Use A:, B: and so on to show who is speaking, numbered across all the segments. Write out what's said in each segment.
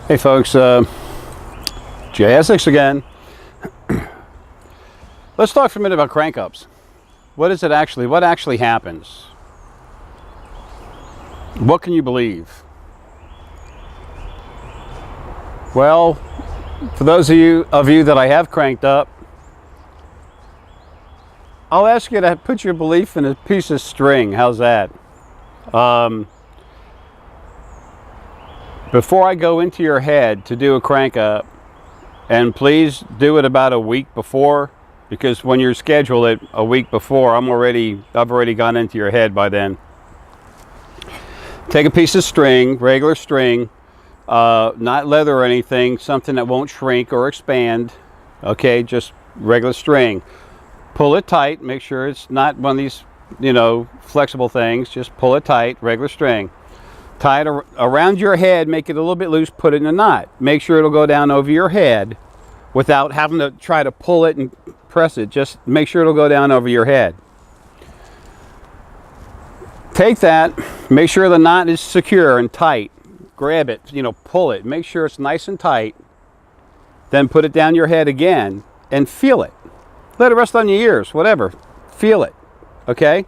A: Hey folks, Jay Essex again. Let's talk for a minute about crank-ups. What actually happens? What can you believe? Well, for those of you that I have cranked up, I'll ask you to put your belief in a piece of string. How's that? Before I go into your head to do a crank up, and please do it about a week before, because when you schedule it a week before, I've already gone into your head by then. Take a piece of string, regular string, not leather or anything, something that won't shrink or expand. Okay, just regular string. Pull it tight, make sure it's not one of these, flexible things. Just pull it tight, regular string. Tie it around your head, make it a little bit loose, put it in a knot. Make sure it'll go down over your head without having to try to pull it and press it. Just make sure it'll go down over your head. Take that, make sure the knot is secure and tight. Grab it, pull it, make sure it's nice and tight. Then put it down your head again and feel it. Let it rest on your ears, whatever. Feel it, okay?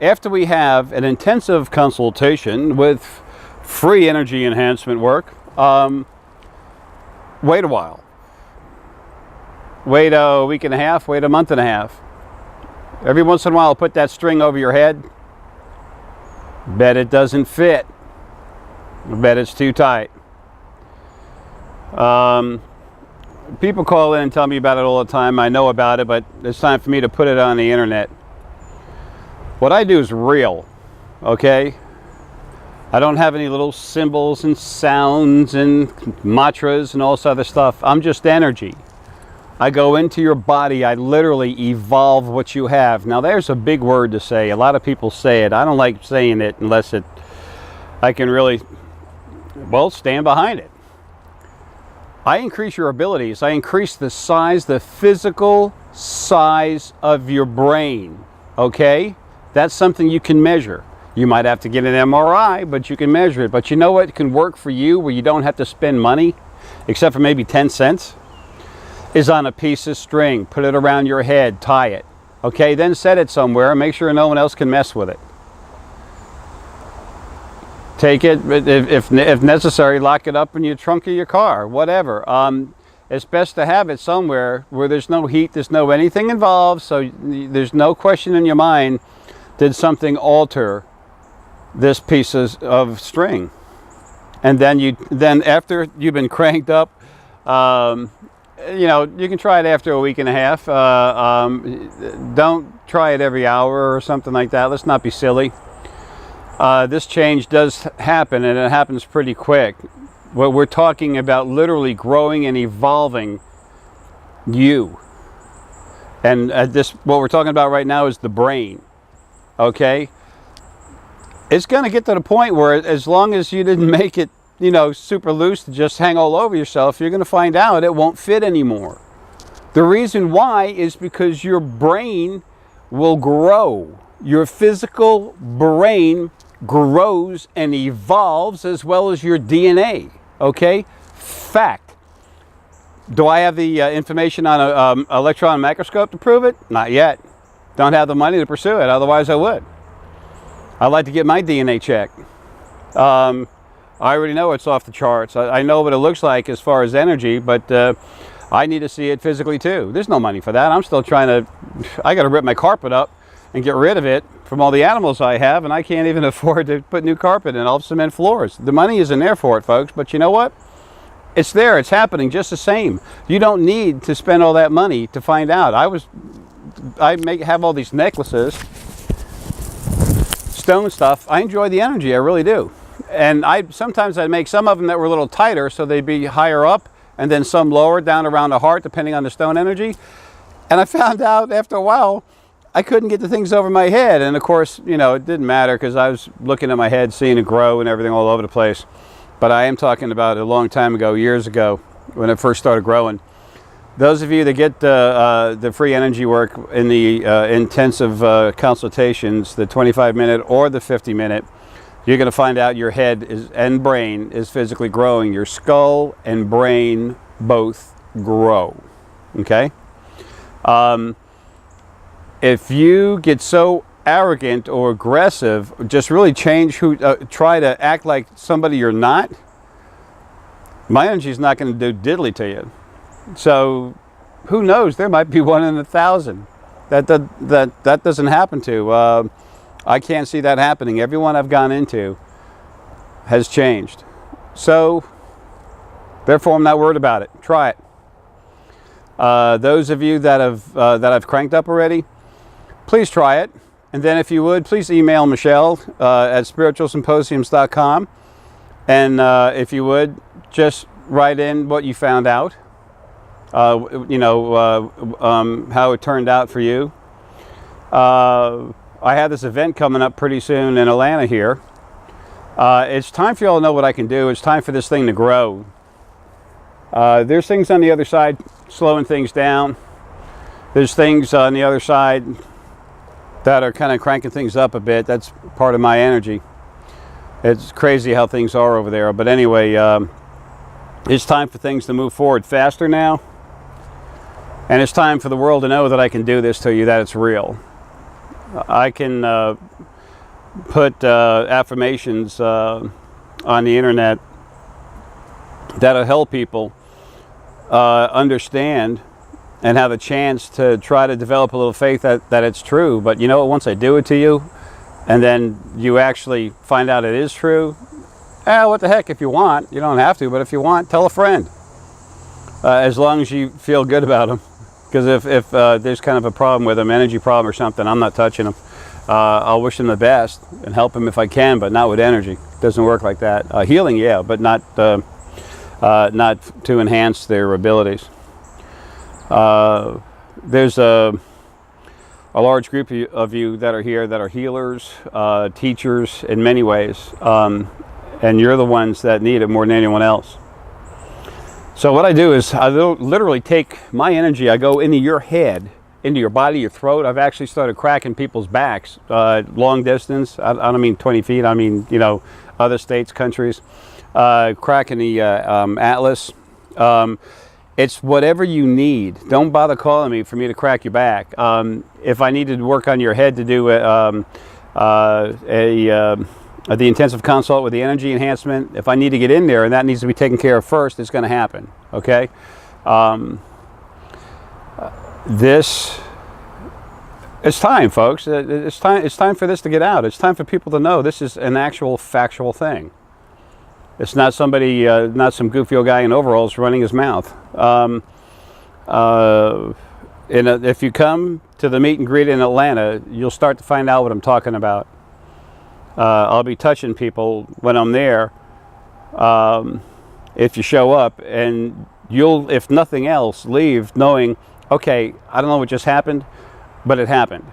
A: After we have an intensive consultation with free energy enhancement work, wait a while. Wait a week and a half, wait a month and a half. Every once in a while, put that string over your head. Bet it doesn't fit. Bet it's too tight. People call in and tell me about it all the time. I know about it, but it's time for me to put it on the internet. What I do is real, okay? I don't have any little symbols and sounds and mantras and all this other stuff. I'm just energy. I go into your body. I literally evolve what you have. Now, there's a big word to say. A lot of people say it. I don't like saying it unless I can really, stand behind it. I increase your abilities. I increase the size, the physical size of your brain, okay? That's something you can measure. You might have to get an MRI, but you can measure it. But you know what can work for you where you don't have to spend money, except for maybe 10 cents, is on a piece of string. Put it around your head, tie it. Okay, then set it somewhere and make sure no one else can mess with it. Take it, if necessary, lock it up in your trunk of your car, whatever. It's best to have it somewhere where there's no heat, there's no anything involved, so there's no question in your mind, did something alter this piece of string? And then after you've been cranked up, you can try it after a week and a half. Don't try it every hour or something like that. Let's not be silly. This change does happen, and it happens pretty quick. What we're talking about, literally growing and evolving you. And what we're talking about right now is the brain. Okay? It's going to get to the point where, as long as you didn't make it, super loose to just hang all over yourself, you're going to find out it won't fit anymore. The reason why is because your brain will grow. Your physical brain grows and evolves as well as your DNA. Okay? Fact. Do I have the information on an electron microscope to prove it? Not yet. Don't have the money to pursue it, otherwise I would. I'd like to get my DNA checked. I already know it's off the charts. I know what it looks like as far as energy, but I need to see it physically too. There's no money for that. I'm still I got to rip my carpet up and get rid of it from all the animals I have, and I can't even afford to put new carpet in, all cement floors. The money isn't there for it, folks, but you know what? It's there. It's happening just the same. You don't need to spend all that money to find out. I have all these necklaces, stone stuff. I enjoy the energy. I really do. And sometimes I'd make some of them that were a little tighter so they'd be higher up, and then some lower down around the heart, depending on the stone energy. And I found out after a while I couldn't get the things over my head. And of course, it didn't matter because I was looking at my head, seeing it grow and everything all over the place. But I am talking about a long time ago, years ago, when it first started growing. Those of you that get the free energy work in the intensive consultations, the 25-minute or the 50-minute, you're going to find out your head and brain is physically growing. Your skull and brain both grow. Okay? If you get so arrogant or aggressive, just really change try to act like somebody you're not, my energy is not going to do diddly to you. So who knows? There might be 1 in 1,000 that doesn't happen to. I can't see that happening. Everyone I've gone into has changed. So therefore, I'm not worried about it. Try it. Those of you that I've cranked up already, please try it. And then if you would, please email Michelle at spiritualsymposiums.com. And if you would, just write in what you found out. How it turned out for you. I have this event coming up pretty soon in Atlanta here. It's time for you all to know what I can do. It's time for this thing to grow. There's things on the other side slowing things down. There's things on the other side that are kind of cranking things up a bit. That's part of my energy. It's crazy how things are over there. But anyway, it's time for things to move forward faster now. And it's time for the world to know that I can do this to you, that it's real. I can put affirmations on the internet that'll help people understand and have a chance to try to develop a little faith that it's true. But you know what, once I do it to you, and then you actually find out it is true, what the heck, if you want, you don't have to, but if you want, tell a friend. As long as you feel good about them. Because if there's kind of a problem with them, energy problem or something, I'm not touching them. I'll wish them the best and help them if I can, but not with energy. It doesn't work like that. Healing, yeah, but not to enhance their abilities. There's a large group of you that are here that are healers, teachers in many ways, and you're the ones that need it more than anyone else. So what I do is I literally take my energy, I go into your head, into your body, your throat. I've actually started cracking people's backs, long distance. I don't mean 20 feet, I mean, other states, countries. Cracking the atlas. It's whatever you need. Don't bother calling me for me to crack your back. If I needed to work on your head to do the intensive consult with the energy enhancement, if I need to get in there and that needs to be taken care of first, it's going to happen. Okay? It's time, folks. It's time for this to get out. It's time for people to know this is an actual factual thing. It's not somebody, not some goofy old guy in overalls running his mouth. If you come to the meet and greet in Atlanta, you'll start to find out what I'm talking about. I'll be touching people when I'm there, if you show up, and you'll, if nothing else, leave knowing, okay, I don't know what just happened, but it happened.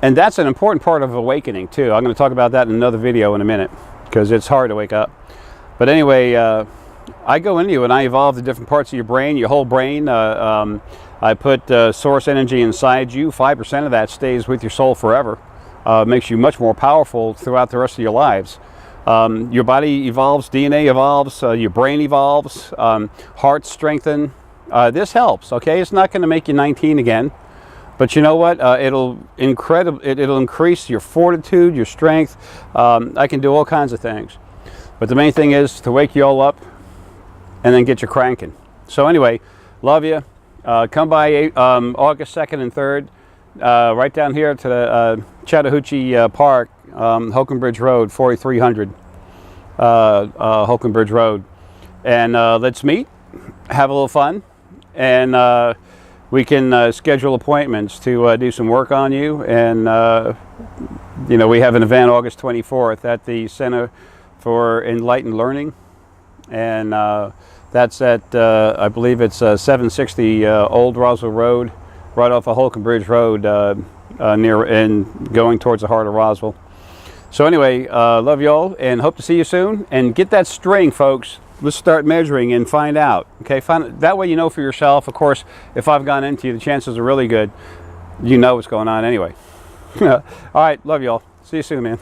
A: And that's an important part of awakening too. I'm going to talk about that in another video in a minute, because it's hard to wake up. But anyway, I go into you and I evolve the different parts of your brain, your whole brain. I put source energy inside you. 5% of that stays with your soul forever. Makes you much more powerful throughout the rest of your lives. Your body evolves, DNA evolves, your brain evolves, heart strengthen. This helps, okay? It's not going to make you 19 again, but you know what? It'll increase your fortitude, your strength. I can do all kinds of things. But the main thing is to wake you all up and then get you cranking. So anyway, love you. Come by August 2nd and 3rd. Right down here to the Chattahoochee Park, Holcomb Bridge Road, 4300 Holcomb Bridge Road. And let's meet, have a little fun, and we can schedule appointments to do some work on you. And, we have an event August 24th at the Center for Enlightened Learning. And that's at, I believe it's 760 Old Roswell Road, right off of Holcomb Bridge Road, near and going towards the heart of Roswell. So anyway, love y'all and hope to see you soon. And get that string, folks. Let's start measuring and find out. Okay, that way you know for yourself. Of course, if I've gone into you, the chances are really good. You know what's going on anyway. All right, love y'all. See you soon, man.